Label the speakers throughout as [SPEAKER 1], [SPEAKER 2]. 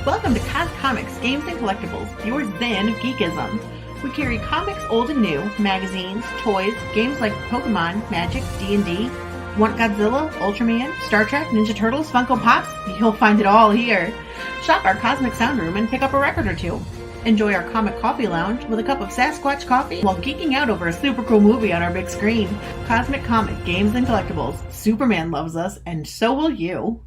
[SPEAKER 1] Welcome to Cos Comics, Games and Collectibles, your zen of geekism. We carry comics old and new, magazines, toys, games like Pokemon, Magic, D&D. Want Godzilla, Ultraman, Star Trek, Ninja Turtles, Funko Pops? You'll find it all here. Shop our Cosmic Sound Room and pick up a record or two. Enjoy our Comic Coffee Lounge with a cup of Sasquatch coffee while geeking out over a super cool movie on our big screen. Cosmic Comic, Games and Collectibles. Superman loves us, and so will you.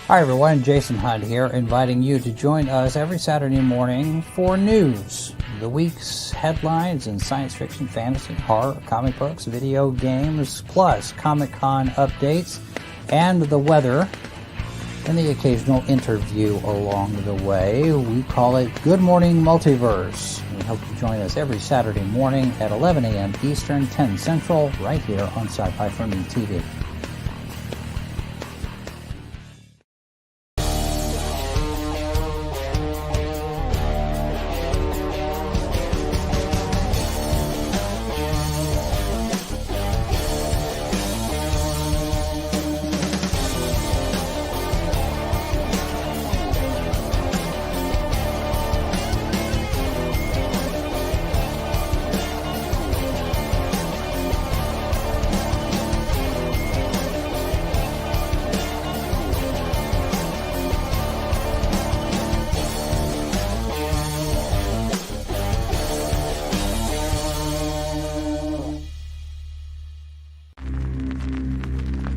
[SPEAKER 2] Hi everyone, Jason Hunt here, inviting you to join us every Saturday morning for news. The week's headlines in science fiction, fantasy, horror, comic books, video games, plus Comic-Con updates and the weather, and the occasional interview along the way. We call it Good Morning Multiverse. We hope you join us every Saturday morning at 11 a.m. Eastern, 10 Central, right here on Sci-Fi for Me TV.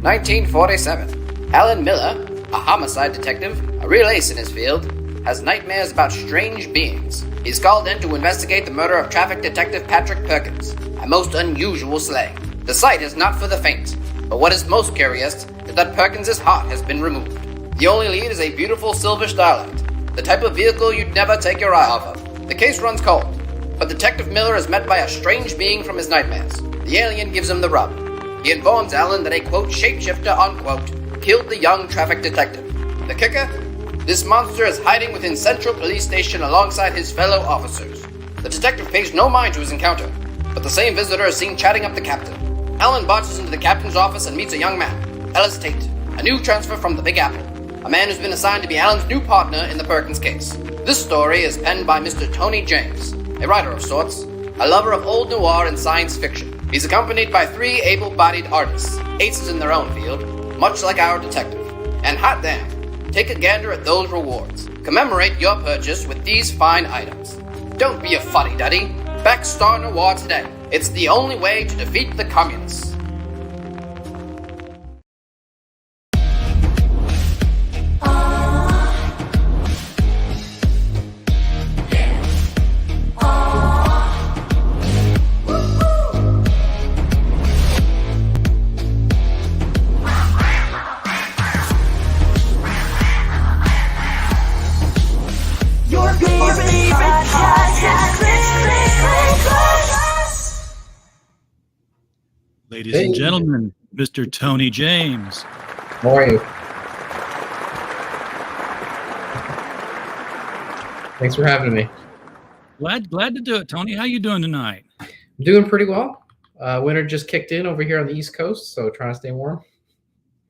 [SPEAKER 3] (1947). Alan Miller, a homicide detective, a real ace in his field, has nightmares about strange beings. He's called in to investigate the murder of traffic detective Patrick Perkins, a most unusual slaying. The sight is not for the faint, but what is most curious is that Perkins' heart has been removed. The only lead is a beautiful silver starlight, the type of vehicle you'd never take your eye off of. The case runs cold, but Detective Miller is met by a strange being from his nightmares. The alien gives him the rub. He informs Alan that a, quote, shapeshifter, unquote, killed the young traffic detective. The kicker? This monster is hiding within Central Police Station alongside his fellow officers. The detective pays no mind to his encounter, but the same visitor is seen chatting up the captain. Alan barges into the captain's office and meets a young man, Ellis Tate, a new transfer from the Big Apple, a man who's been assigned to be Alan's new partner in the Perkins case. This story is penned by Mr. Tony James, a writer of sorts, a lover of old noir and science fiction. He's accompanied by 3 able-bodied artists, aces in their own field, much like our detective. And hot damn, take a gander at those rewards. Commemorate your purchase with these fine items. Don't be a fuddy-duddy. Back Star Noir today. It's the only way to defeat the communists.
[SPEAKER 4] Ladies and gentlemen, Mr. Tony James.
[SPEAKER 5] How are you? Thanks for having me.
[SPEAKER 4] Glad to do it, Tony. How you doing tonight?
[SPEAKER 5] I'm doing pretty well. Winter just kicked in over here on the East Coast, so trying to stay warm.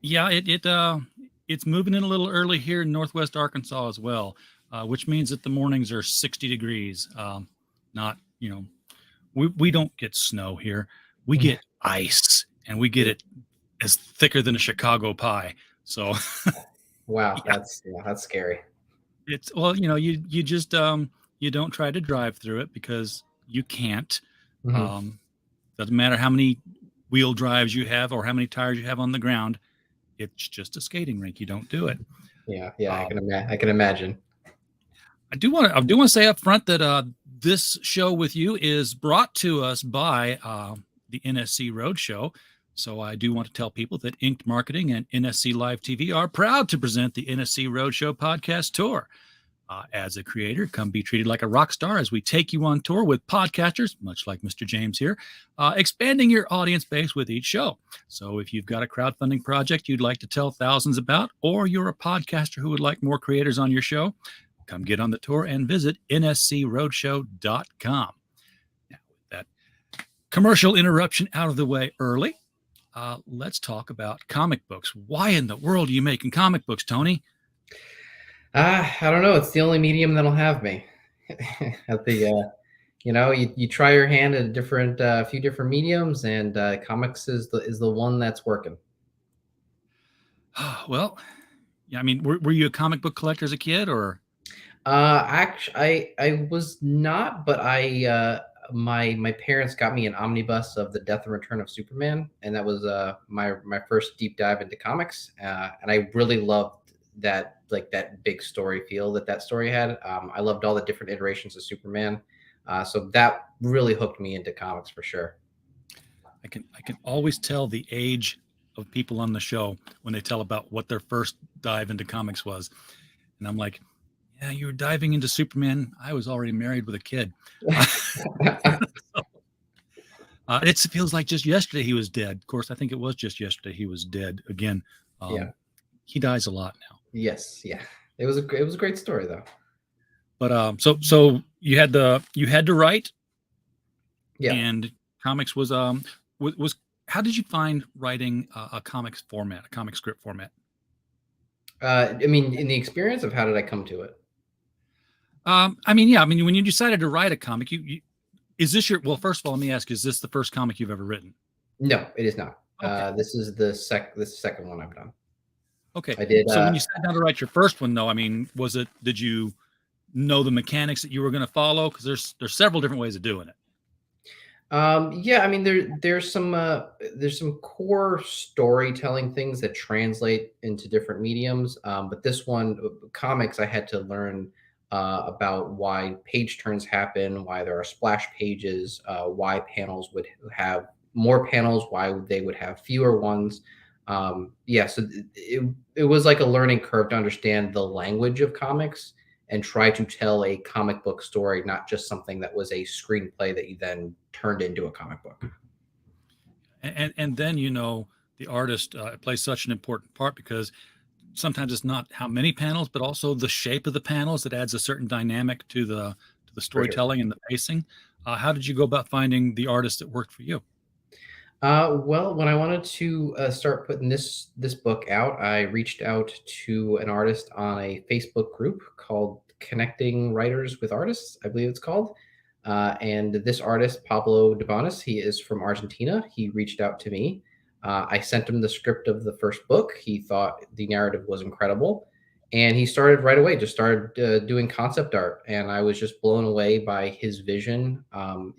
[SPEAKER 4] Yeah, it's moving in a little early here in Northwest Arkansas as well, which means that the mornings are 60 degrees. Not, we don't get snow here. We get ice, and we get it as thicker than a Chicago pie. So,
[SPEAKER 5] wow, that's scary.
[SPEAKER 4] It's you just you don't try to drive through it because you can't. Mm-hmm. Doesn't matter how many wheel drives you have or how many tires you have on the ground. it's just a skating rink. You don't do it.
[SPEAKER 5] Yeah, I can imagine.
[SPEAKER 4] I do want to say up front that this show with you is brought to us by the NSC Roadshow. So I do want to tell people that Inked Marketing and NSC Live TV are proud to present the NSC Roadshow podcast tour. As a creator, come be treated like a rock star as we take you on tour with podcasters, much like Mr. James here, expanding your audience base with each show. So if you've got a crowdfunding project you'd like to tell thousands about, or you're a podcaster who would like more creators on your show, come get on the tour and visit nscroadshow.com. Now, with that commercial interruption out of the way early, let's talk about comic books. Why in the world are you making comic books, Tony?
[SPEAKER 5] I don't know. It's the only medium that'll have me. At the, you try your hand at a few different mediums, and comics is the one that's working.
[SPEAKER 4] Well, yeah. I mean, were you a comic book collector as a kid, or?
[SPEAKER 5] Actually, I was not, but my parents got me an omnibus of the Death and Return of Superman, and that was my first deep dive into comics, and I really loved that big story feel that story had. I loved all the different iterations of Superman, so that really hooked me into comics for sure.
[SPEAKER 4] I can always tell the age of people on the show when they tell about what their first dive into comics was, and I'm like, yeah, you were diving into Superman. I was already married with a kid. It feels like just yesterday he was dead. Of course, I think it was just yesterday he was dead again.
[SPEAKER 5] Yeah,
[SPEAKER 4] he dies a lot now.
[SPEAKER 5] Yes, yeah, it was a great story though.
[SPEAKER 4] But so you had to write,
[SPEAKER 5] yeah,
[SPEAKER 4] and comics was how did you find writing a comics format, a comic script format?
[SPEAKER 5] I mean, in the experience of how did I come to it?
[SPEAKER 4] I mean, when you decided to write a comic, is this well, first of all, let me ask, is this the first comic you've ever written?
[SPEAKER 5] No, it is not.
[SPEAKER 4] Okay.
[SPEAKER 5] This is the second one I've done.
[SPEAKER 4] Okay.
[SPEAKER 5] I did.
[SPEAKER 4] So when you sat down to write your first one, though, I mean, did you know the mechanics that you were going to follow? Because there's several different ways of doing it.
[SPEAKER 5] Yeah, I mean, there's some core storytelling things that translate into different mediums. But this one, comics, I had to learn about why page turns happen, why there are splash pages, why panels would have more panels, why they would have fewer ones. Yeah, so it was like a learning curve to understand the language of comics and try to tell a comic book story, not just something that was a screenplay that you then turned into a comic book.
[SPEAKER 4] And then, the artist plays such an important part, because sometimes it's not how many panels, but also the shape of the panels that adds a certain dynamic to the storytelling and the pacing. How did you go about finding the artist that worked for you?
[SPEAKER 5] Well, when I wanted to start putting this book out, I reached out to an artist on a Facebook group called Connecting Writers with Artists, I believe it's called. And this artist, Pablo Debanis, he is from Argentina. He reached out to me. I sent him the script of the first book. He thought the narrative was incredible. And he started right away, just started doing concept art. And I was just blown away by his vision. When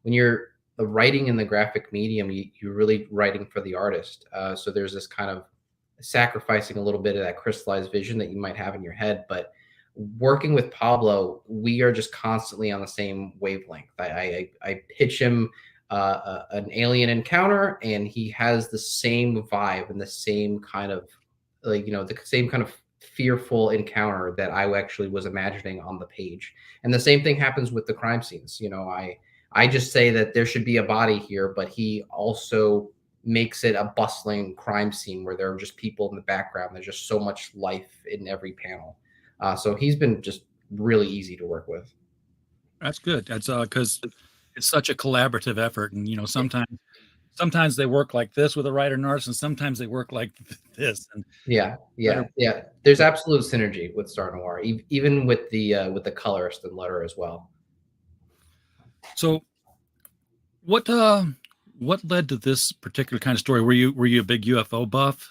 [SPEAKER 5] you're writing in the graphic medium, you're really writing for the artist. So there's this kind of sacrificing a little bit of that crystallized vision that you might have in your head. But working with Pablo, we are just constantly on the same wavelength. I pitch him an alien encounter, and he has the same vibe and the same kind of the same kind of fearful encounter that I actually was imagining on the page. And the same thing happens with the crime scenes. I just say that there should be a body here, but he also makes it a bustling crime scene where there are just people in the background. There's just so much life in every panel. So he's been just really easy to work with.
[SPEAKER 4] That's good. That's because it's such a collaborative effort, and sometimes they work like this with a writer and artist, and sometimes they work like this. And
[SPEAKER 5] yeah. There's absolute synergy with Star Noir, even with the colorist and letter as well.
[SPEAKER 4] So, what led to this particular kind of story? Were you a big UFO buff?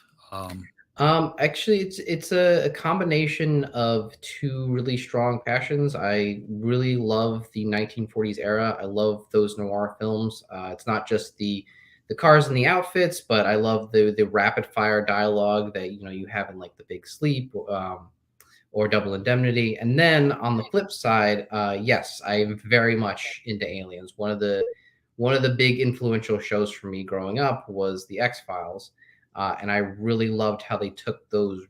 [SPEAKER 5] Actually, it's a combination of two really strong passions. I really love the 1940s era. I love those noir films. It's not just the cars and the outfits, but I love the rapid fire dialogue that you have in like The Big Sleep, or Double Indemnity. And then on the flip side, yes, I'm very much into Aliens. One of the big influential shows for me growing up was the X-Files, and I really loved how they took those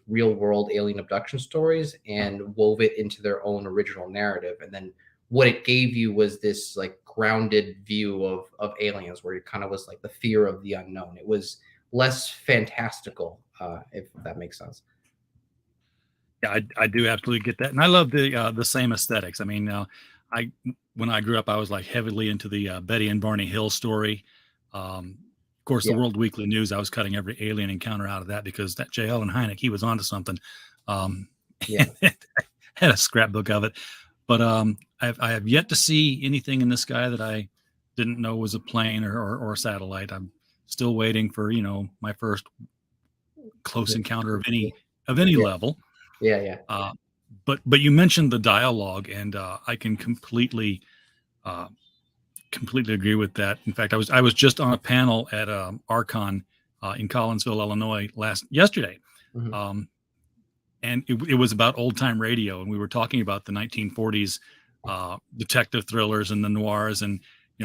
[SPEAKER 5] real world alien abduction stories and wove it into their own original narrative. And then what it gave you was this like grounded view of aliens, where it kind of was like the fear of the unknown. It was less fantastical, if that makes sense.
[SPEAKER 4] Yeah, I do absolutely get that, and I love the same aesthetics. I mean, I when I grew up, I was like heavily into the Betty and Barney Hill story. Of course, the
[SPEAKER 5] Yeah,
[SPEAKER 4] World Weekly News. I was cutting every alien encounter out of that because that J. Allen Hynek, he was onto something. Um,
[SPEAKER 5] yeah.
[SPEAKER 4] had a scrapbook of it, but I have yet to see anything in the sky that I didn't know was a plane or a satellite. I'm still waiting for my first close encounter of any
[SPEAKER 5] Yeah,
[SPEAKER 4] level.
[SPEAKER 5] yeah, yeah.
[SPEAKER 4] Uh, but you mentioned the dialogue, and I can uh, completely agree with that. In fact, I was just on a panel at Archon in Collinsville, Illinois, yesterday,
[SPEAKER 5] Mhm.
[SPEAKER 4] um, and it was about old time radio, and we were talking about the 1940s detective thrillers and the noirs, and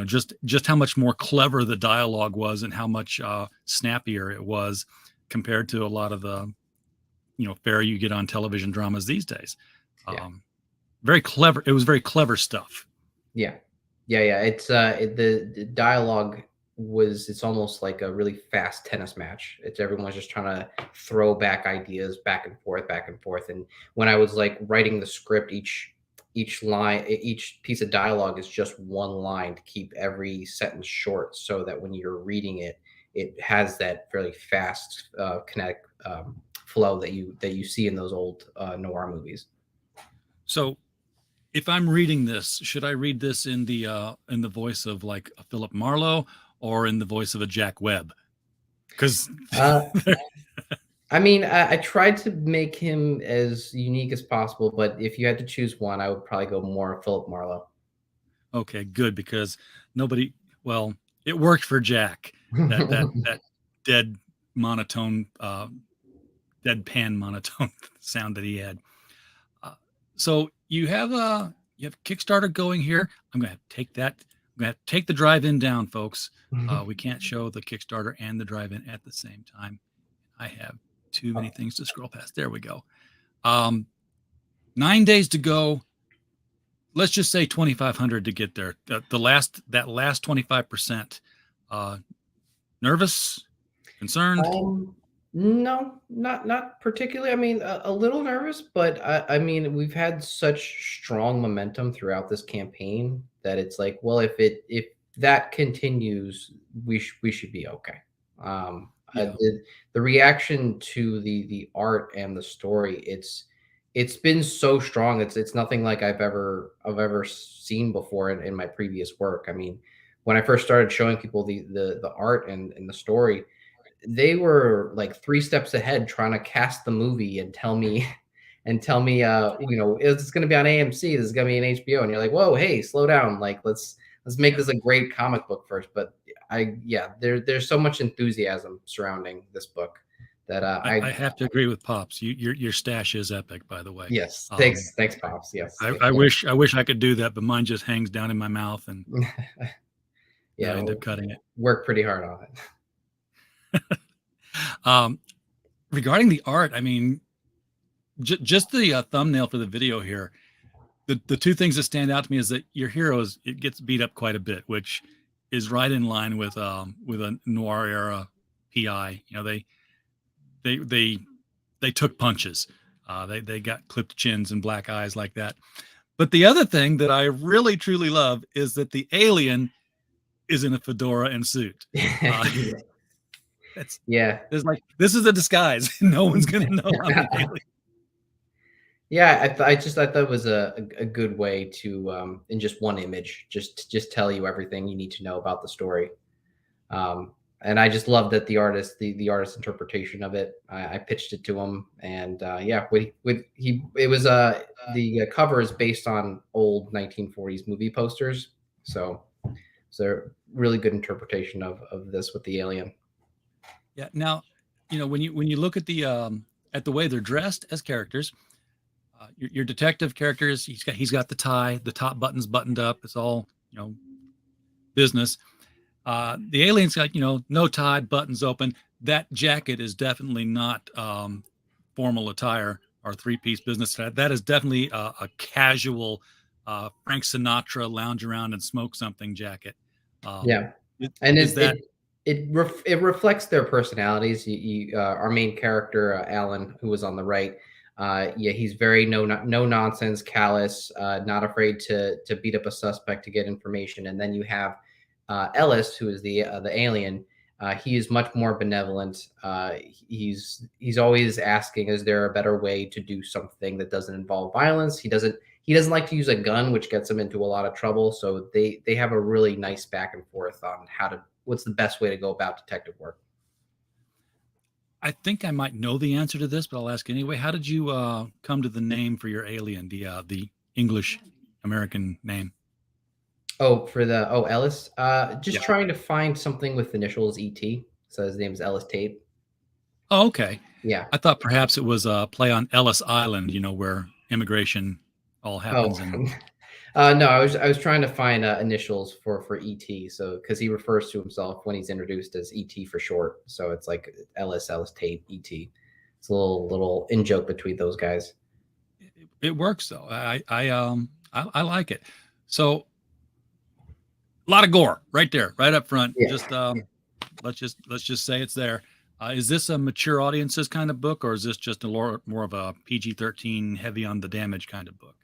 [SPEAKER 4] just how much more clever the dialogue was, and how much snappier it was compared to a lot of the fare you get on television dramas these days.
[SPEAKER 5] Yeah,
[SPEAKER 4] Um, Very clever. It was very clever stuff.
[SPEAKER 5] yeah, yeah. The dialogue it's almost like a really fast tennis match. It's everyone's just trying to throw back ideas back and forth, back and forth. And when I was like writing the script, each line, each piece of dialogue is just one line to keep every sentence short, so that when you're reading it, it has that fairly fast kinetic flow that you see in those old noir movies.
[SPEAKER 4] So if I'm reading this, should I read this in the voice of like a Philip Marlowe or in the voice of a Jack Webb? Because
[SPEAKER 5] Uh, I mean, I tried to make him as unique as possible, but if you had to choose one, I would probably go more Philip Marlowe.
[SPEAKER 4] okay, good, because nobody. Well, it worked for Jack. That dead monotone, deadpan monotone sound that he had. Uh, so you have Kickstarter going here. I'm gonna have to take that. I'm gonna have to take the drive-in down, folks. We can't show the Kickstarter and the drive-in at the same time. I have too many things to scroll past. There we go. Um, 9 days to go. Let's just say 2,500 to get there. That last 25%. Uh, Nervous, concerned.
[SPEAKER 5] Um, no, not particularly. I mean, a little nervous, but I mean, we've had such strong momentum throughout this campaign that it's like, well, if that continues, we should be okay.
[SPEAKER 4] Yeah.
[SPEAKER 5] The reaction to the art and the story, it's been so strong. It's nothing like I've ever seen before in my previous work. I mean, when I first started showing people the art and the story, they were like 3 steps ahead trying to cast the movie and tell me it's going to be on AMC, this is going to be an HBO, and you're like, "Whoa, hey, slow down. Like let's make
[SPEAKER 4] Yeah.
[SPEAKER 5] this a great comic book first." But there's so much enthusiasm surrounding this book that
[SPEAKER 4] I have to agree with Pops. Your stash is epic, by the way.
[SPEAKER 5] yes,
[SPEAKER 4] Um,
[SPEAKER 5] thanks Pops. Yes.
[SPEAKER 4] I wish I could do that, but mine just hangs down in my mouth, and I
[SPEAKER 5] Yeah,
[SPEAKER 4] end up cutting it.
[SPEAKER 5] work pretty hard on it.
[SPEAKER 4] Um, Regarding the art, I mean, just the thumbnail for the video here. The two things that stand out to me is that your heroes, it gets beat up quite a bit, which is right in line with a noir era PI. They they they took punches. They got clipped chins and black eyes like that. But the other thing that I really truly love is that the alien is in a fedora and suit. Uh, that's
[SPEAKER 5] Yeah.
[SPEAKER 4] it's like, this is a disguise. No one's gonna know I'm the alien.
[SPEAKER 5] Yeah, I thought it was a good way to in just one image just tell you everything you need to know about the story. And I just love that the artist's interpretation of it. I pitched it to him, and yeah, with he it was the cover is based on old 1940s movie posters, so So really good interpretation of this with the alien.
[SPEAKER 4] Yeah. Now, when you look at the way they're dressed as characters, your detective characters, he's got the tie, the top button's buttoned up. It's all business. The alien's got no tie, buttons open. That jacket is definitely not formal attire or three-piece business. That is definitely a casual Frank Sinatra lounge around and smoke something jacket.
[SPEAKER 5] Yeah,
[SPEAKER 4] Is,
[SPEAKER 5] and
[SPEAKER 4] is that
[SPEAKER 5] it reflects their personalities. Our main character, Alan, who was on the right, yeah, he's very no nonsense, callous, not afraid to beat up a suspect to get information. And then you have Ellis, who is the alien. He is much more benevolent. He's always asking, is there a better way to do something that doesn't involve violence? He doesn't like to use a gun, which gets him into a lot of trouble. So they have a really nice back and forth on what's the best way to go about detective work.
[SPEAKER 4] I think I might know the answer to this, but I'll ask anyway. How did you come to the name for your alien, the English American name?
[SPEAKER 5] Oh, for the Ellis. Just
[SPEAKER 4] Yeah.
[SPEAKER 5] trying to find something with initials ET. So his name is Ellis Tate.
[SPEAKER 4] Oh, okay.
[SPEAKER 5] Yeah.
[SPEAKER 4] I thought perhaps it was a play on Ellis Island, where immigration all happens.
[SPEAKER 5] Oh, no, I was trying to find initials for ET. So because he refers to himself when he's introduced as ET for short. So it's like Ellis Tate, ET. It's a little in joke between those guys.
[SPEAKER 4] It works though. I like it. So a lot of gore right there, right up front.
[SPEAKER 5] Yeah.
[SPEAKER 4] Just let's just say it's there. Is this a mature audiences kind of book, or is this just more of a PG-13 heavy on the damage kind of book?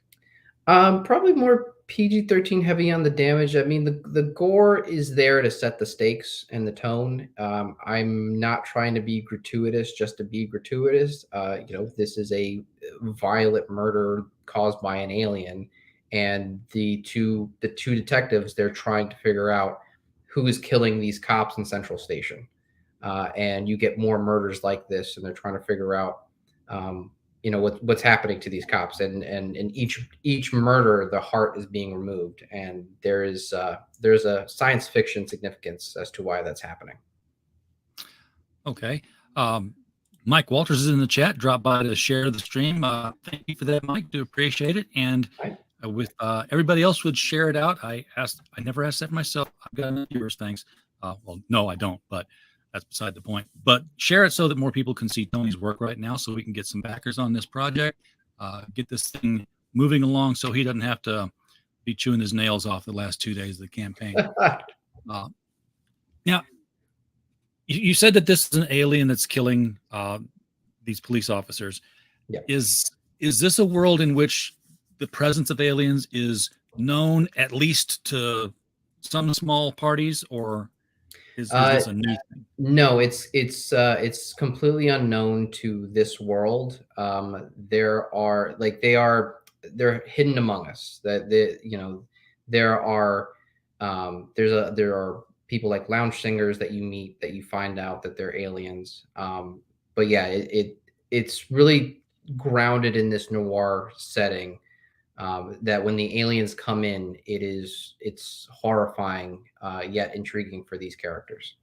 [SPEAKER 5] Probably more PG-13 heavy on the damage. I mean, the gore is there to set the stakes and the tone. I'm not trying to be gratuitous just to be gratuitous. This is a violent murder caused by an alien, and the two detectives, they're trying to figure out who is killing these cops in Central Station. And you get more murders like this, and they're trying to figure out what's happening to these cops, and in each murder the heart is being removed, and there's a science fiction significance as to why that's happening.
[SPEAKER 4] Okay. Mike Walters is in the chat. Drop by to share the stream. Thank you for that, Mike. Do appreciate it. And with everybody else would share it out. I never asked that myself. I've got enough viewers, thanks. Well, no, I don't, but that's beside the point. But share it so that more people can see Tony's work right now, so we can get some backers on this project, get this thing moving along so he doesn't have to be chewing his nails off the last 2 days of the campaign. Now, you said that this is an alien that's killing these police officers.
[SPEAKER 5] Yeah.
[SPEAKER 4] Is this a world in which the presence of aliens is known at least to some small parties, or is this a new thing?
[SPEAKER 5] No, it's completely unknown to this world. They're hidden among us. There are people like lounge singers that you meet that you find out that they're aliens. But yeah, it's really grounded in this noir setting. That when the aliens come in, it's horrifying yet intriguing for these characters.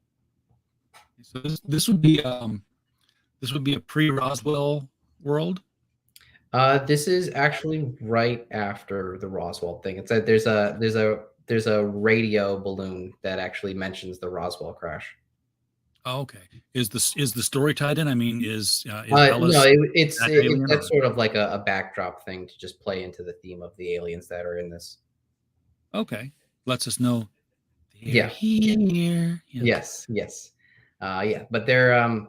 [SPEAKER 4] So this would be a pre-Roswell world.
[SPEAKER 5] This is actually right after the Roswell thing. It's there's a radio balloon that actually mentions the Roswell crash.
[SPEAKER 4] Oh, okay. Is the story tied in? I mean, is
[SPEAKER 5] no, it's
[SPEAKER 4] that's
[SPEAKER 5] sort of like a backdrop thing to just play into the theme of the aliens that are in this.
[SPEAKER 4] Okay, lets us know.
[SPEAKER 5] Yeah.
[SPEAKER 4] Here.
[SPEAKER 5] Yes. Yeah, but they're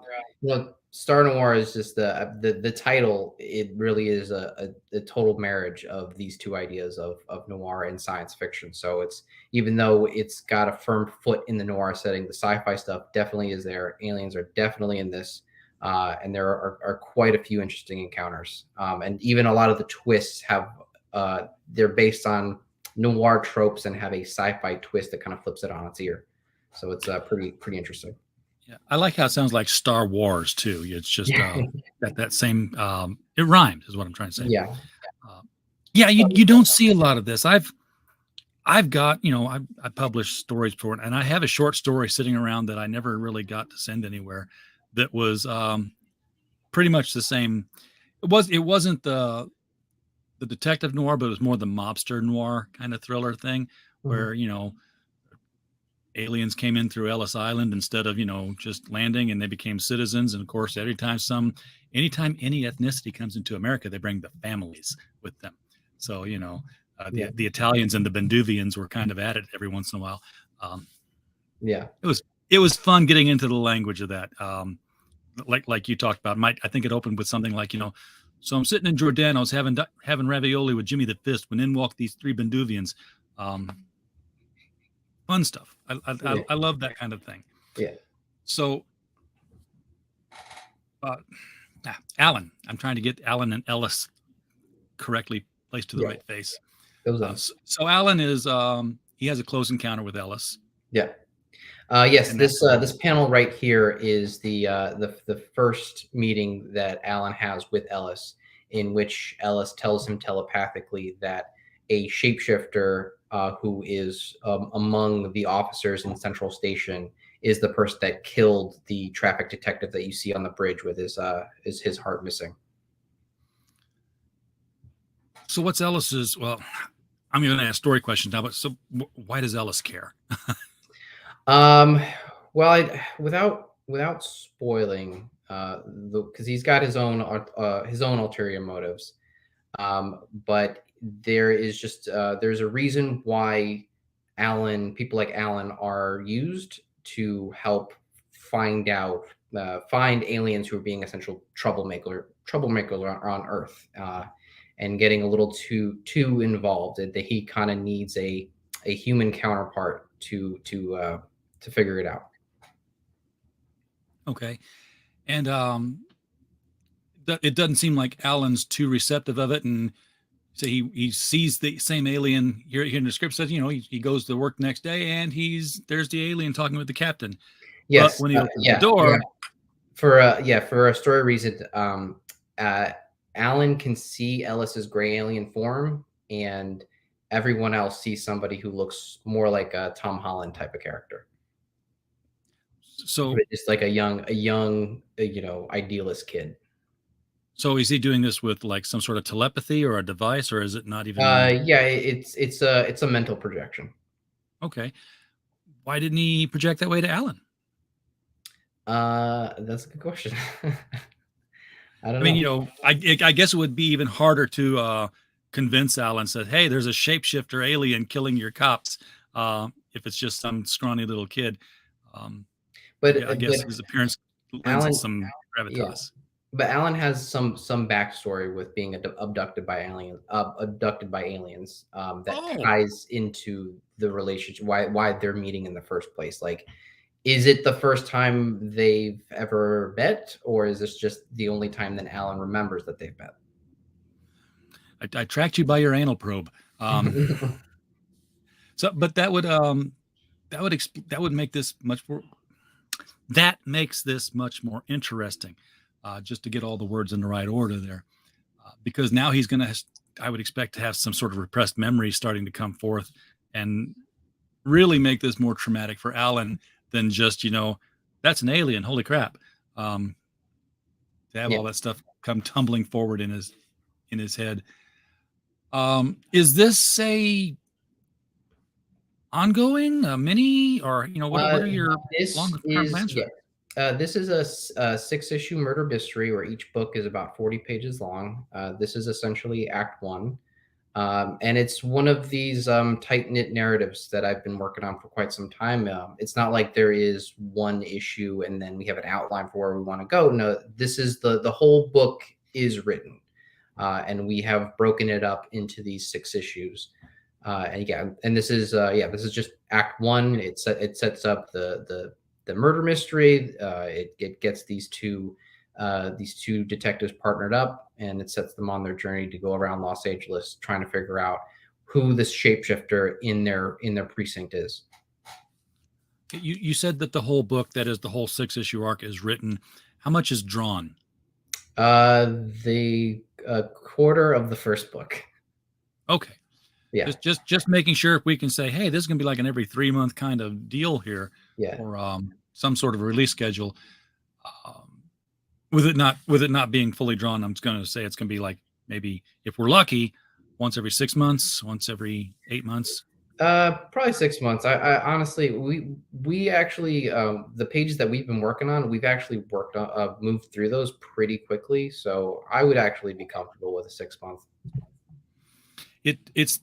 [SPEAKER 5] Star Noir is just the title. It really is a total marriage of these two ideas of noir and science fiction. So it's, even though it's got a firm foot in the noir setting, the sci-fi stuff definitely is there. Aliens are definitely in this, and there are quite a few interesting encounters. And even a lot of the twists have they're based on noir tropes and have a sci-fi twist that kind of flips it on its ear. So it's pretty interesting.
[SPEAKER 4] Yeah, I like how it sounds like Star Wars too. It's just that same. It rhymes, is what I'm trying to say.
[SPEAKER 5] Yeah.
[SPEAKER 4] Yeah, you don't see a lot of this. I've I've got, I published stories before, and I have a short story sitting around that I never really got to send anywhere. That was pretty much the same. It wasn't the detective noir, but it was more the mobster noir kind of thriller thing, where aliens came in through Ellis Island instead of just landing, and they became citizens. And of course, anytime any ethnicity comes into America, they bring the families with them. So the Italians and the Benduvians were kind of at it every once in a while. It was fun getting into the language of that. Like you talked about, I think it opened with something like, so I'm sitting in Giordano's having ravioli with Jimmy the Fist when in walk these three Benduvians. Fun stuff. I love that kind of thing.
[SPEAKER 5] Yeah.
[SPEAKER 4] So, Alan, I'm trying to get Alan and Ellis correctly placed to the right face. So Alan is he has a close encounter with Ellis.
[SPEAKER 5] Yeah. Yes, this panel right here is the first meeting that Alan has with Ellis, in which Ellis tells him telepathically that a shapeshifter who is among the officers in Central Station is the person that killed the traffic detective that you see on the bridge with his heart missing.
[SPEAKER 4] So what's Ellis's? Well, I'm going to ask story questions now, but so why does Ellis care?
[SPEAKER 5] Well, without spoiling, because he's got his own ulterior motives, but there is just there's a reason why people like Alan are used to help find aliens who are being essential troublemakers on Earth, and getting a little too involved. That he kind of needs a human counterpart to figure it out.
[SPEAKER 4] Okay. And it doesn't seem like Alan's too receptive of it. And so he sees the same alien here in the script. Says, he goes to work the next day and there's the alien talking with the captain.
[SPEAKER 5] Yes.
[SPEAKER 4] But when he opens the door.
[SPEAKER 5] Yeah. For a story reason, Alan can see Ellis's gray alien form, and everyone else sees somebody who looks more like a Tom Holland type of character.
[SPEAKER 4] So
[SPEAKER 5] just like a young, idealist kid.
[SPEAKER 4] So is he doing this with like some sort of telepathy or a device, or is it not even?
[SPEAKER 5] Yeah, it's a mental projection.
[SPEAKER 4] Okay. Why didn't he project that way to Alan?
[SPEAKER 5] That's a good question. I don't know.
[SPEAKER 4] I mean, I guess it would be even harder to convince Alan. Said, "Hey, there's a shapeshifter alien killing your cops." If it's just some scrawny little kid.
[SPEAKER 5] But
[SPEAKER 4] I guess his appearance lends some gravitas.
[SPEAKER 5] Yeah. But Alan has some backstory with being abducted by aliens that ties into the relationship, why they're meeting in the first place. Like, is it the first time they've ever met, or is this just the only time that Alan remembers that they've met?
[SPEAKER 4] I tracked you by your anal probe. So, but that would make this much more. That makes this much more interesting, just to get all the words in the right order there, because now he's going to, I would expect to have some sort of repressed memory starting to come forth and really make this more traumatic for Alan than just, that's an alien. Holy crap. To have all that stuff come tumbling forward in his head. Is this a ongoing, a mini, or what are your longer term plans?
[SPEAKER 5] This is a 6-issue murder mystery where each book is about 40 pages long. This is essentially Act 1, and it's one of these tight-knit narratives that I've been working on for quite some time. It's not like there is one issue and then we have an outline for where we want to go. No, this is the whole book is written, and we have broken it up into these 6 issues. And this is just Act 1. It sets up the murder mystery. It gets these two detectives partnered up, and it sets them on their journey to go around Los Angeles trying to figure out who this shapeshifter in their precinct is.
[SPEAKER 4] You said that the whole book, that is the whole 6-issue arc, is written. How much is drawn?
[SPEAKER 5] The quarter of the first book.
[SPEAKER 4] Okay.
[SPEAKER 5] Yeah.
[SPEAKER 4] Just making sure if we can say, hey, this is going to be like an every 3 month kind of deal here,
[SPEAKER 5] Yeah.
[SPEAKER 4] or some sort of release schedule. With it not being fully drawn, I'm just going to say it's going to be like maybe if we're lucky, once every 6 months, once every 8 months.
[SPEAKER 5] Probably 6 months. I honestly, we actually, the pages that we've been working on, we've actually worked on, moved through those pretty quickly. So I would actually be comfortable with a 6 month.
[SPEAKER 4] It's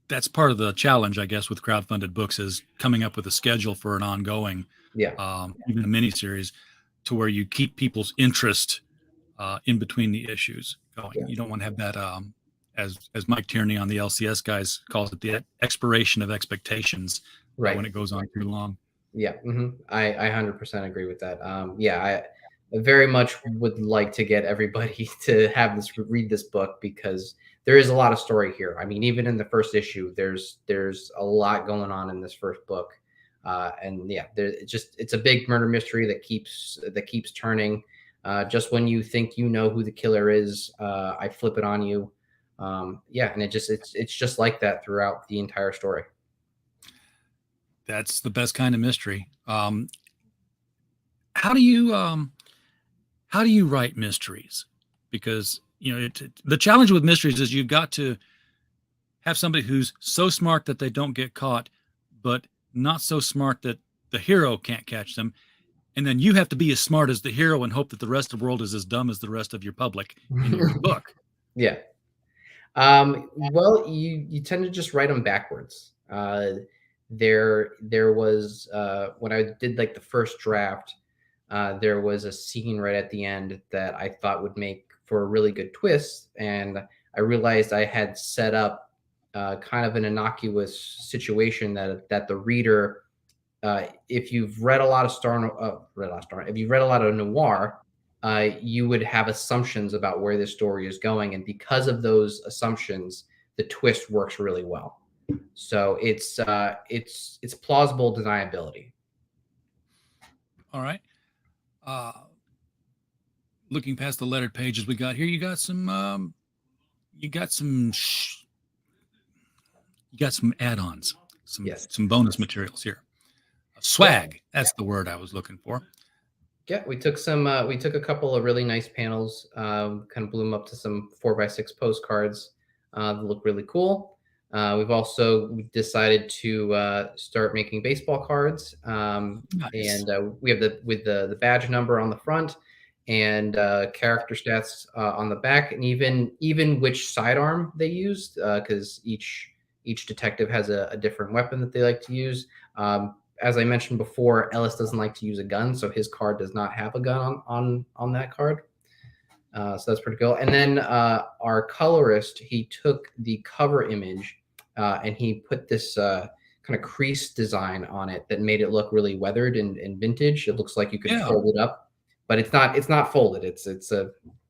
[SPEAKER 4] that's part of the challenge, I guess, with crowdfunded books is coming up with a schedule for an ongoing,
[SPEAKER 5] Yeah.
[SPEAKER 4] even a mini series, to where you keep people's interest in between the issues going.
[SPEAKER 5] Yeah.
[SPEAKER 4] You don't want to have that, as Mike Tierney on the LCS guys calls it, the expiration of expectations,
[SPEAKER 5] Right.
[SPEAKER 4] when it goes on too long.
[SPEAKER 5] Yeah. I 100% agree with that. Yeah, I very much would like to get everybody to have this read this book because there is a lot of story here. I mean, even in the first issue, there's a lot going on in this first book, and yeah, it's a big murder mystery that keeps turning. Just when you think you know who the killer is, I flip it on you. Yeah, and it's just like that throughout the entire story.
[SPEAKER 4] That's the best kind of mystery. How do you write mysteries? Because the challenge with mysteries is you've got to have somebody who's so smart that they don't get caught, but not so smart that the hero can't catch them. And then you have to be as smart as the hero and hope that the rest of the world is as dumb as the rest of your public in your book.
[SPEAKER 5] Yeah. Well, you tend to just write them backwards. There was when I did like the first draft, there was a scene right at the end that I thought would make for a really good twist, and I realized I had set up kind of an innocuous situation that the reader, if you've read a lot of if you've read a lot of noir, you would have assumptions about where this story is going, and because of those assumptions, the twist works really well. So it's plausible deniability.
[SPEAKER 4] All right. Looking past the lettered pages we got here, you got some add-ons, some bonus materials here. Swag, that's the word I was looking for.
[SPEAKER 5] Yeah, we took a couple of really nice panels, kind of blew them up to some 4x6 postcards that look really cool. We've also decided to start making baseball cards,
[SPEAKER 4] Nice.
[SPEAKER 5] and we have the badge number on the front and character stats on the back, and even which sidearm they used, because each detective has a different weapon that they like to use. As I mentioned before, Ellis doesn't like to use a gun, so his card does not have a gun on that card. So that's pretty cool. And then our colorist, he took the cover image and he put this kind of crease design on it that made it look really weathered and vintage. It looks like you could fold it up, but it's not folded.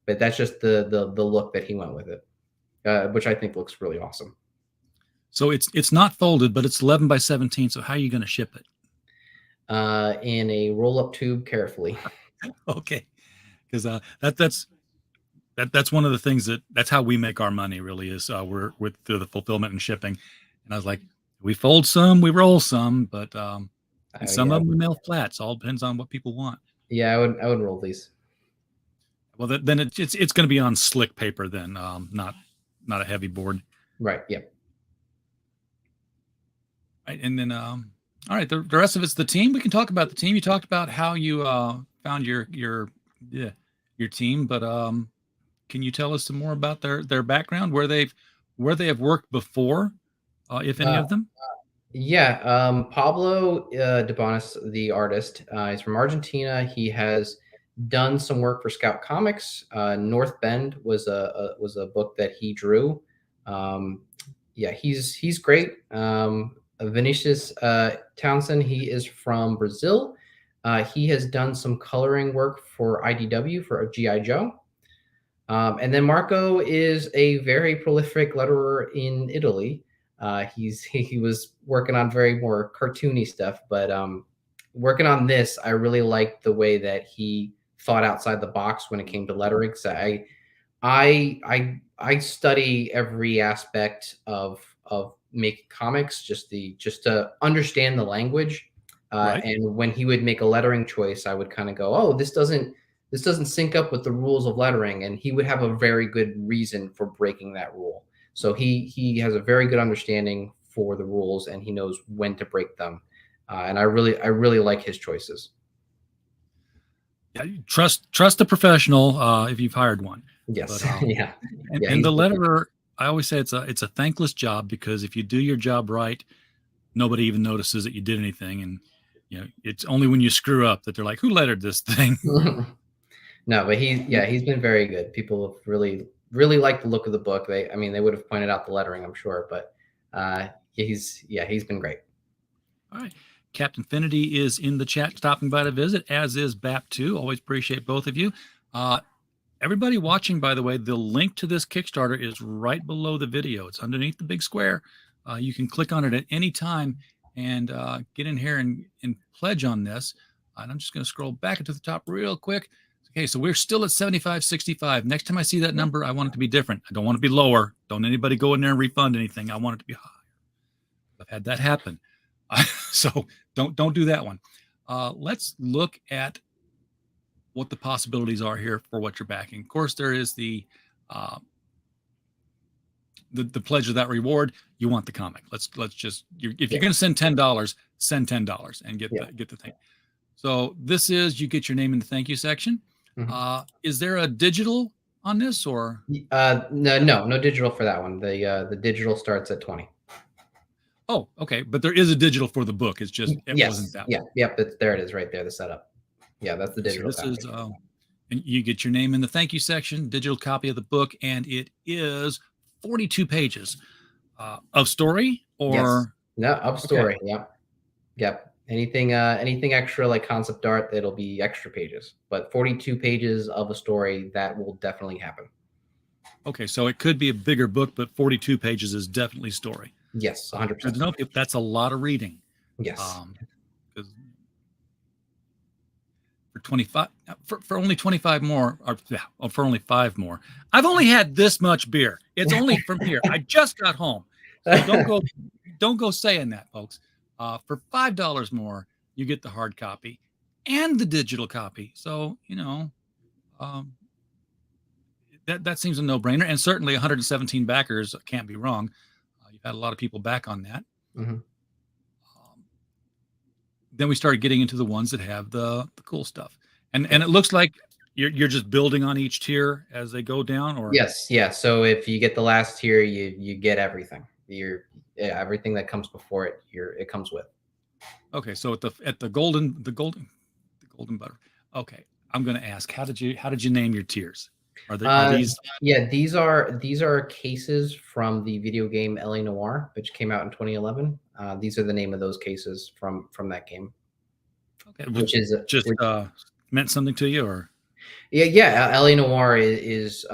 [SPEAKER 5] But that's just the look that he went with it, which I think looks really awesome.
[SPEAKER 4] So it's not folded, but it's 11 by 17. So how are you going to ship it?
[SPEAKER 5] In a roll-up tube, carefully.
[SPEAKER 4] Okay, because that's one of the things that's how we make our money. Really, is we're through the fulfillment and shipping. And I was like, we fold some, we roll some, but and some of them we mail flats. All depends on what people want.
[SPEAKER 5] Yeah, I would roll these.
[SPEAKER 4] Well, then it's going to be on slick paper then, not a heavy board.
[SPEAKER 5] Right. Yep.
[SPEAKER 4] Right, and then all right, the rest of it's the team. We can talk about the team. You talked about how you found your team, but can you tell us some more about their background, where they have worked before, if any of them?
[SPEAKER 5] Yeah, Pablo Debonis, the artist, he's from Argentina. He has done some work for Scout Comics. North Bend was a book that he drew. Yeah, he's great. Vinicius Townsend, he is from Brazil. He has done some coloring work for IDW for G.I. Joe. And then Marco is a very prolific letterer in Italy. He was working on very more cartoony stuff, but working on this, I really liked the way that he thought outside the box when it came to lettering. So I study every aspect of making comics, just to understand the language.
[SPEAKER 4] Right.
[SPEAKER 5] And when he would make a lettering choice, I would kind of go, oh, this doesn't sync up with the rules of lettering, and he would have a very good reason for breaking that rule. So he has a very good understanding for the rules, and he knows when to break them. And I really like his choices.
[SPEAKER 4] Yeah, trust the professional if you've hired one.
[SPEAKER 5] Yes.
[SPEAKER 4] But,
[SPEAKER 5] Yeah.
[SPEAKER 4] And the letterer, I always say it's a thankless job, because if you do your job right, nobody even notices that you did anything, and it's only when you screw up that they're like, "Who lettered this thing?"
[SPEAKER 5] No, but he's been very good. People have really liked the look of the book. They would have pointed out the lettering, I'm sure, but he's been great.
[SPEAKER 4] All right. Captain Finity is in the chat, stopping by to visit, as is BAP2. Always appreciate both of you. Everybody watching, by the way, the link to this Kickstarter is right below the video. It's underneath the big square. You can click on it at any time and get in here and pledge on this. And I'm just going to scroll back into the top real quick. Okay, so we're still at 75.65. Next time I see that number, I want it to be different. I don't want it to be lower. Don't anybody go in there and refund anything. I want it to be higher. I've had that happen. So don't do that one. Let's look at what the possibilities are here for what you're backing. Of course, there is the pledge of that reward. You want the comic. Let's just, if you're going to send $10, send $10 and get the thing. So this is, you get your name in the thank you section. Mm-hmm. Is there a digital on this, or?
[SPEAKER 5] No digital for that one. The digital starts at 20.
[SPEAKER 4] Oh, okay. But there is a digital for the book. It's just, wasn't that one.
[SPEAKER 5] Yep. There it is right there, the setup. Yeah, that's the digital.
[SPEAKER 4] So this is, and you get your name in the thank you section, digital copy of the book, and it is 42 pages of story, or?
[SPEAKER 5] Yes. No, of story.
[SPEAKER 4] Okay.
[SPEAKER 5] Yep. Anything extra like concept art, it'll be extra pages, but 42 pages of a story, that will definitely happen.
[SPEAKER 4] Okay, so it could be a bigger book, but 42 pages is definitely story.
[SPEAKER 5] Yes, 100%.
[SPEAKER 4] That's a lot of reading.
[SPEAKER 5] Yes.
[SPEAKER 4] For 25, for only 25 more, or for only 5 more, I've only had this much beer. It's only from here. I just got home. So don't go saying that, folks. For $5 more, you get the hard copy and the digital copy. So, that seems a no-brainer. And certainly 117 backers can't be wrong. You've had a lot of people back on that.
[SPEAKER 5] Mm-hmm.
[SPEAKER 4] Then we started getting into the ones that have the cool stuff. And it looks like you're just building on each tier as they go down, or?
[SPEAKER 5] Yes. Yeah. So if you get the last tier, you get everything. Everything that comes before it, it comes with. Okay, so
[SPEAKER 4] at the golden butter. Okay, I'm going to ask, how did you name your tiers? Are these?
[SPEAKER 5] Yeah, these are cases from the video game NOIR, which came out in 2011. These are the name of those cases from that game.
[SPEAKER 4] Okay, which is just meant something to you, or?
[SPEAKER 5] Yeah. NOIR is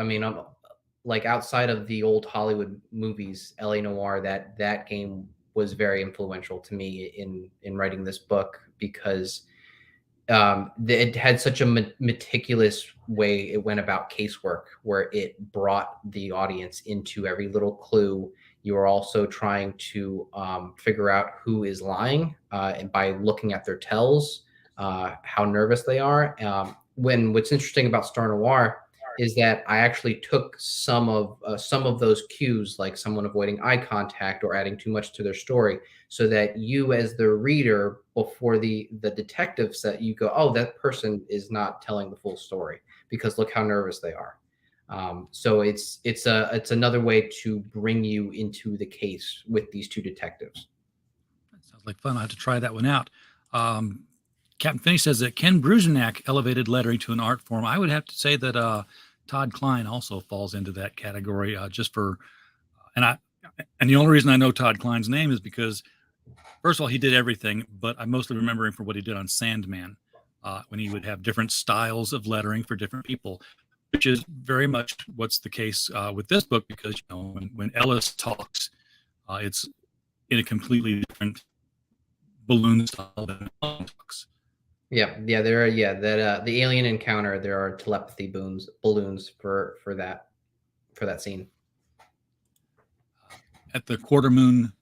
[SPEAKER 5] like outside of the old Hollywood movies, NOIR, that game was very influential to me in writing this book, because it had such a meticulous way it went about casework, where it brought the audience into every little clue. You are also trying to figure out who is lying, and by looking at their tells, how nervous they are. What's interesting about Star Noir is that I actually took some of those cues, like someone avoiding eye contact or adding too much to their story, so that you, as the reader, before the detective set, you go, oh, that person is not telling the full story, because look how nervous they are. So it's another way to bring you into the case with these two detectives.
[SPEAKER 4] That sounds like fun. I have to try that one out. Captain Finney says that Ken Bruzenak elevated lettering to an art form. I would have to say that Todd Klein also falls into that category, just for, and the only reason I know Todd Klein's name is because, first of all, he did everything, but I mostly remember him for what he did on Sandman, when he would have different styles of lettering for different people, which is very much what's the case with this book, because when Ellis talks, it's in a completely different balloon style than Ellen talks.
[SPEAKER 5] Yeah, there are the alien encounter. There are telepathy balloons for that scene.
[SPEAKER 4] at the quarter moon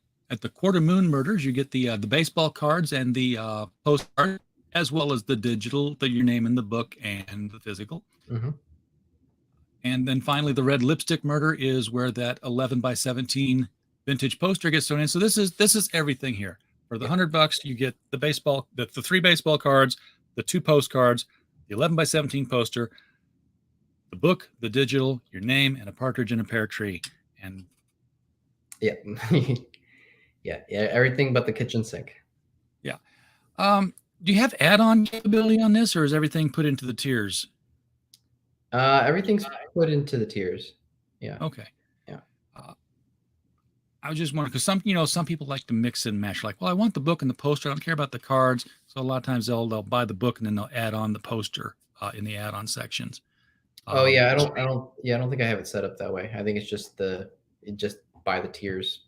[SPEAKER 4] murders, you get the baseball cards and the postcard, as well as the digital, your name in the book and the physical.
[SPEAKER 5] Mm-hmm.
[SPEAKER 4] And then finally, the red lipstick murder is where that 11 by 17 vintage poster gets thrown in. So this is everything here. For the $100, you get the the 3 baseball cards, the 2 postcards, the 11 by 17 poster, the book, the digital, your name, and a partridge in a pear tree. And
[SPEAKER 5] yeah, yeah, everything but the kitchen sink.
[SPEAKER 4] Yeah. Do you have add-on capability on this, or is everything put into the tiers?
[SPEAKER 5] Everything's put into the tiers. Yeah.
[SPEAKER 4] Okay.
[SPEAKER 5] Yeah.
[SPEAKER 4] I was just wondering, because some people like to mix and match. Like, well, I want the book and the poster. I don't care about the cards. So a lot of times they'll buy the book and then they'll add on the poster in the add-on sections.
[SPEAKER 5] Oh yeah, I don't think I have it set up that way. I think it's just just by the tiers.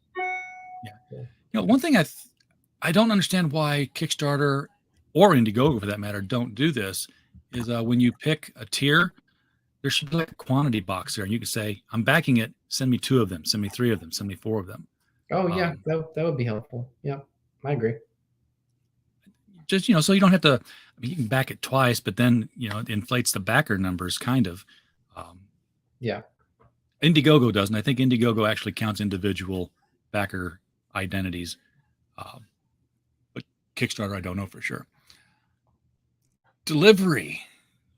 [SPEAKER 4] Yeah. One thing I don't understand why Kickstarter or Indiegogo, for that matter, don't do this is when you pick a tier, there should be like a quantity box there, and you can say, "I'm backing it. Send me 2 of them. Send me 3 of them. Send me 4 of them."
[SPEAKER 5] Oh yeah, that would be helpful. Yeah, I agree.
[SPEAKER 4] Just so you don't have to. I mean, you can back it twice, but then it inflates the backer numbers, kind of.
[SPEAKER 5] Yeah.
[SPEAKER 4] Indiegogo doesn't. I think Indiegogo actually counts individual backer identities, but Kickstarter, I don't know for sure. Delivery,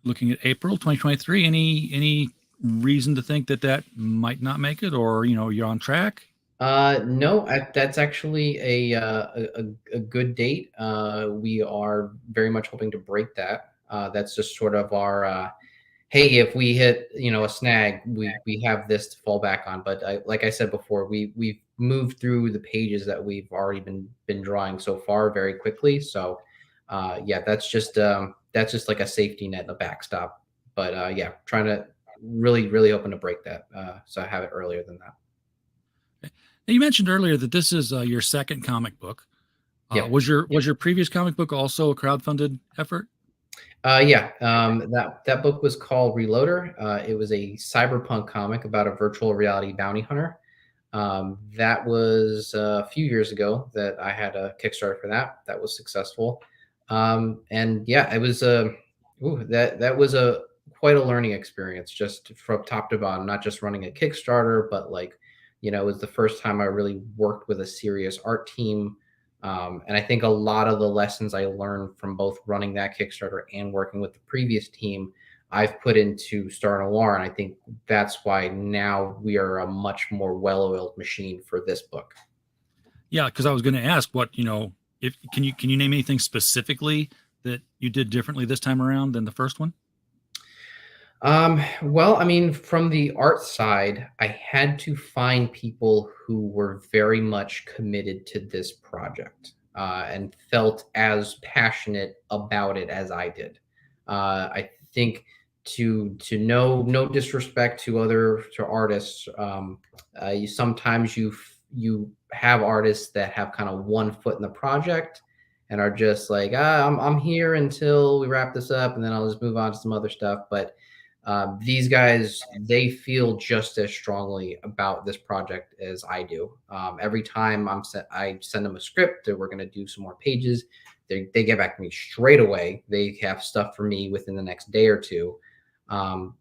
[SPEAKER 4] looking at April 2023. Any reason to think that might not make it, or you're on track?
[SPEAKER 5] No, that's actually a good date. We are very much hoping to break that. That's just sort of our hey, if we hit a snag, we have this to fall back on. But like I said before, we've moved through the pages that we've already been drawing so far very quickly. So yeah, that's just like a safety net and a backstop. But yeah, trying to really hoping to break that. So I have it earlier than that.
[SPEAKER 4] Now, you mentioned earlier that this is your second comic book.
[SPEAKER 5] Yeah.
[SPEAKER 4] Was your previous comic book also a crowdfunded effort?
[SPEAKER 5] Yeah, that book was called Reloader. It was a cyberpunk comic about a virtual reality bounty hunter. That was a few years ago that I had a Kickstarter for that. That was successful. And yeah, it was that was quite a learning experience, just from top to bottom, not just running a Kickstarter, but it was the first time I really worked with a serious art team. And I think a lot of the lessons I learned from both running that Kickstarter and working with the previous team, I've put into Star Noir. And I think that's why now we are a much more well-oiled machine for this book.
[SPEAKER 4] Yeah, because I was going to ask if can you name anything specifically that you did differently this time around than the first one?
[SPEAKER 5] Well, I mean, from the art side, I had to find people who were very much committed to this project and felt as passionate about it as I did. I think no disrespect to artists, sometimes you have artists that have kind of one foot in the project and are just like, I'm here until we wrap this up, and then I'll just move on to some other stuff. But these guys, they feel just as strongly about this project as I do. Every time I send them a script that we're going to do some more pages, they get back to me straight away. They have stuff for me within the next day or two.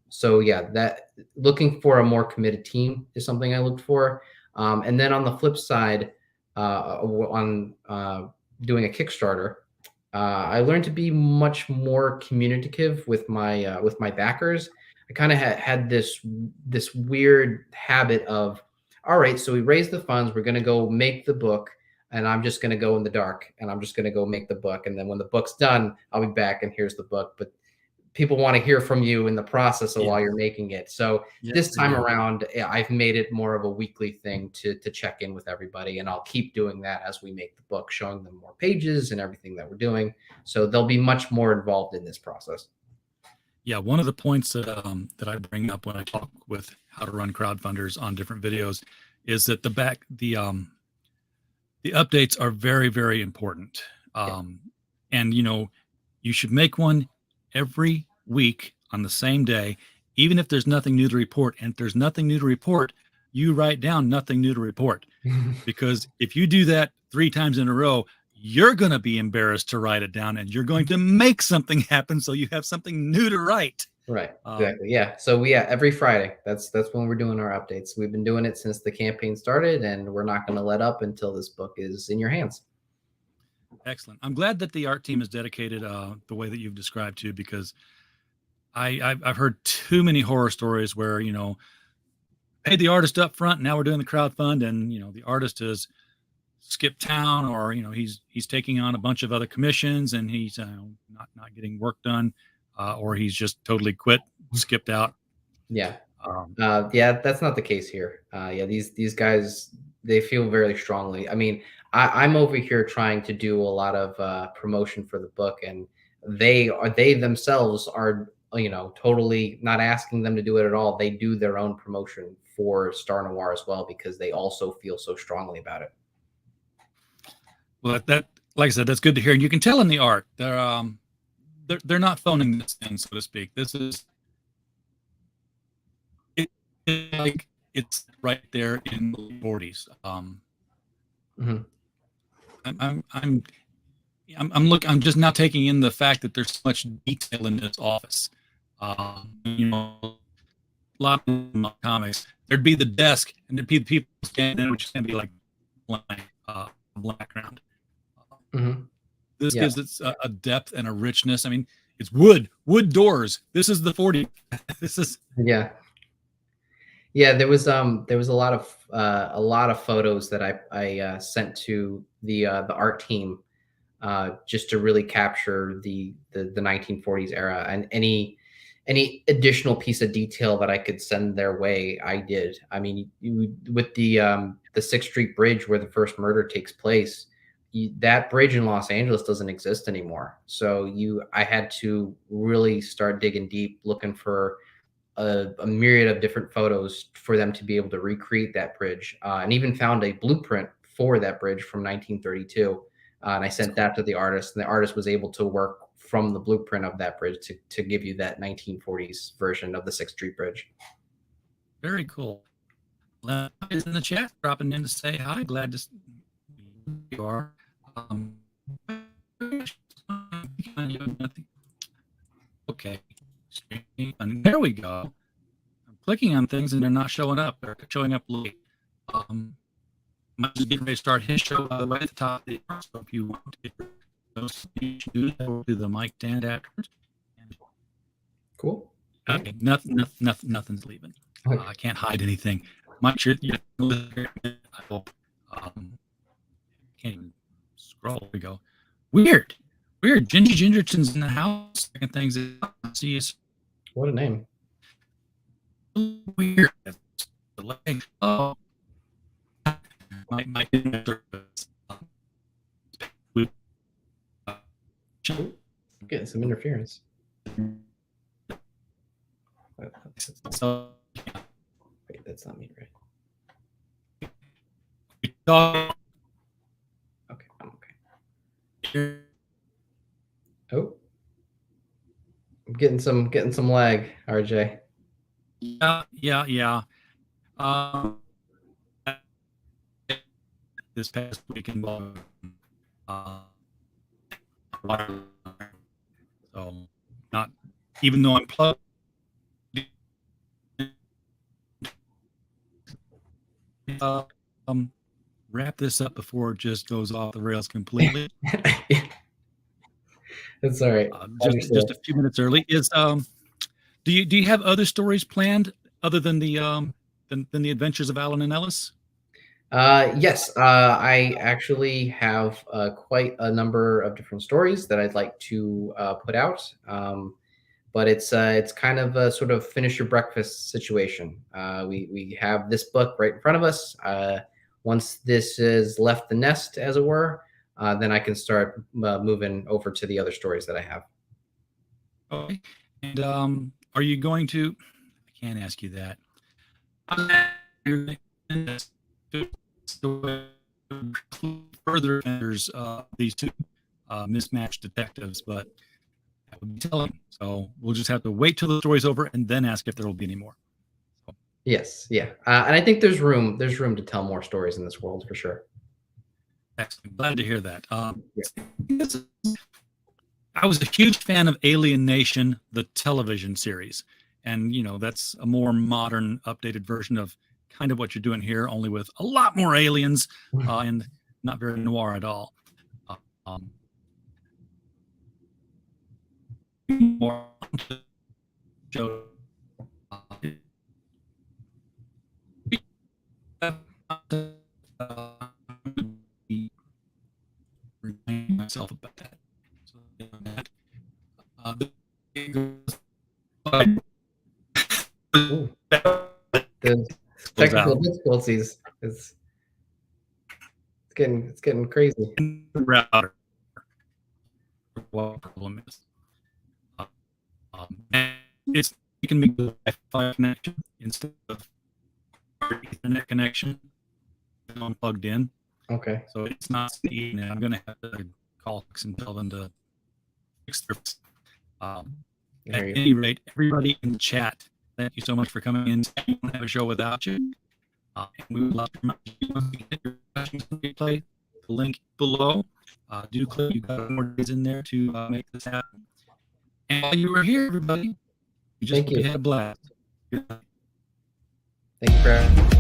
[SPEAKER 5] So yeah, that looking for a more committed team is something I looked for. And then on the flip side, on doing a Kickstarter, I learned to be much more communicative with my backers. I kind of had this weird habit of, all right, so we raised the funds, we're going to go make the book, and I'm just going to go in the dark, and I'm just going to go make the book, and then when the book's done, I'll be back, and here's the book. But people want to hear from you in the process of while you're making it. So this time around, I've made it more of a weekly thing to check in with everybody, and I'll keep doing that as we make the book, showing them more pages and everything that we're doing. So they'll be much more involved in this process.
[SPEAKER 4] Yeah, one of the points that I bring up when I talk with how to run crowdfunders on different videos is that the updates are very, very important. And you should make one every week on the same day, even if there's nothing new to report. And if there's nothing new to report, you write down nothing new to report. because if you do that 3 times in a row, you're going to be embarrassed to write it down, and you're going to make something happen so you have something new to write.
[SPEAKER 5] Right. Exactly. Yeah. So every Friday, that's when we're doing our updates. We've been doing it since the campaign started, and we're not going to let up until this book is in your hands.
[SPEAKER 4] Excellent. I'm glad that the art team is dedicated the way that you've described to, because I've heard too many horror stories where, paid the artist up front, now we're doing the crowdfund, and the artist has skipped town, or he's taking on a bunch of other commissions, and he's not getting work done, or he's just totally quit, skipped out.
[SPEAKER 5] Yeah. Yeah, that's not the case here. Yeah, these guys, they feel very strongly. I mean, I'm over here trying to do a lot of promotion for the book, and they themselves are totally not asking them to do it at all. They do their own promotion for Star Noir as well, because they also feel so strongly about it.
[SPEAKER 4] Well, that like I said, that's good to hear, and you can tell in the art they're not phoning this in, so to speak. This is like it's right there in the 40s. I'm just now taking in the fact that there's so much detail in this office. A lot of comics, there'd be the desk, and there'd be the people standing there, which is going to be like background. This gives it a depth and a richness. I mean, it's wood doors. This is the 40s. This is
[SPEAKER 5] there was a lot of photos that I sent to the art team just to really capture the 1940s era, and any additional piece of detail that I could send their way, I did. I mean, with the 6th Street Bridge where the first murder takes place, that bridge in Los Angeles doesn't exist anymore. So I had to really start digging deep, looking for a myriad of different photos for them to be able to recreate that bridge, and even found a blueprint for that bridge from 1932. And I sent that to the artist, and the artist was able to work from the blueprint of that bridge to give you that 1940s version of the 6th Street Bridge.
[SPEAKER 4] Very cool. Is in the chat dropping in to say hi. Glad to see you are. Okay. There we go. I'm clicking on things and they're not showing up. They're showing up late. Mike's getting ready to start his show, by the way, at the top of the hour. So if you want to do the mic stand afterwards.
[SPEAKER 5] Cool.
[SPEAKER 4] Okay. Nothing's leaving.
[SPEAKER 5] Okay.
[SPEAKER 4] I can't hide anything. Mike, you're can't even scroll. There we go. Weird. Gingy Gingerton's in the house. Second things see is
[SPEAKER 5] What a name.
[SPEAKER 4] weird. Oh, my
[SPEAKER 5] Getting some interference.
[SPEAKER 4] so
[SPEAKER 5] Wait, that's not me, right? Okay, I'm okay. Oh, I'm getting some lag, RJ.
[SPEAKER 4] Yeah. This past weekend, so not even though I'm plugged. Wrap this up before it just goes off the rails completely.
[SPEAKER 5] It's all right.
[SPEAKER 4] Just a few minutes early. Do you have other stories planned other than the Adventures of Alan and Ellis?
[SPEAKER 5] Yes, I actually have quite a number of different stories that I'd like to put out. But it's kind of a sort of finish your breakfast situation. We have this book right in front of us. Once this is left the nest, as it were, then I can start moving over to the other stories that I have.
[SPEAKER 4] Okay. And are you going to? I can't ask you that. Further, there's these two mismatched detectives, but that would be telling. So we'll just have to wait till the story's over and then ask if there will be any more. So,
[SPEAKER 5] Yes, yeah, and I think there's room to tell more stories in this world for sure.
[SPEAKER 4] Excellent. Glad to hear that.
[SPEAKER 5] Yeah.
[SPEAKER 4] I was a huge fan of Alien Nation, the television series. And, that's a more modern, updated version of kind of what you're doing here, only with a lot more aliens and not very noir at all. Um, more show. Remind myself about that. So,
[SPEAKER 5] Ooh, the
[SPEAKER 4] goes
[SPEAKER 5] technical
[SPEAKER 4] out.
[SPEAKER 5] difficulties is it's getting crazy.
[SPEAKER 4] Router. What problem is? And it's making me the Wi-Fi connection instead of Ethernet connection. I'm plugged in,
[SPEAKER 5] Okay.
[SPEAKER 4] so it's not speed. And I'm going to have to call and tell them to fix their. At
[SPEAKER 5] There you go.
[SPEAKER 4] any rate, everybody in the chat, thank you so much for coming in. We don't have a show without you. And we would love to remind you once you get your questions on replay, the link below. Do click, you've got more days in there to make this happen. And while you were here, everybody, you just
[SPEAKER 5] Thank you.
[SPEAKER 4] had a blast.
[SPEAKER 5] Thank you, Brad.